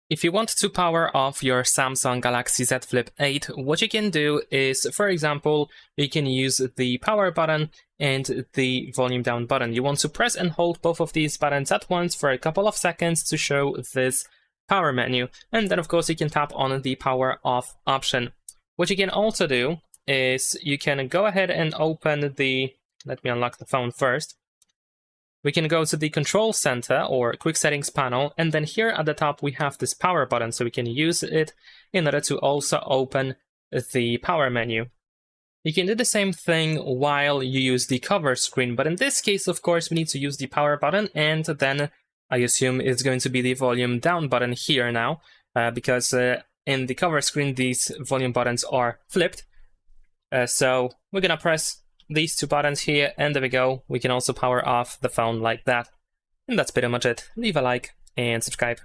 If you want to power off your Samsung Galaxy Z Flip 8, what you can do is, for example, you can use the power button and the volume down button. You want to press and hold both of these buttons at once for a couple of seconds to show this power menu. And then, of course, you can tap on the power off option. What you can also do is you can go ahead and open the, let me unlock the phone first. We can go to the control center or quick settings panel, and then here at the top we have this power button, so we can use it in order to also open the power menu. You can do the same thing while you use the cover screen, but in this case, of course, we need to use the power button, and then I assume it's going to be the volume down button here now, because in the cover screen these volume buttons are flipped. So we're gonna press these two buttons here, and there we go. We can also power off the phone like that. And that's pretty much it. Leave a like and subscribe.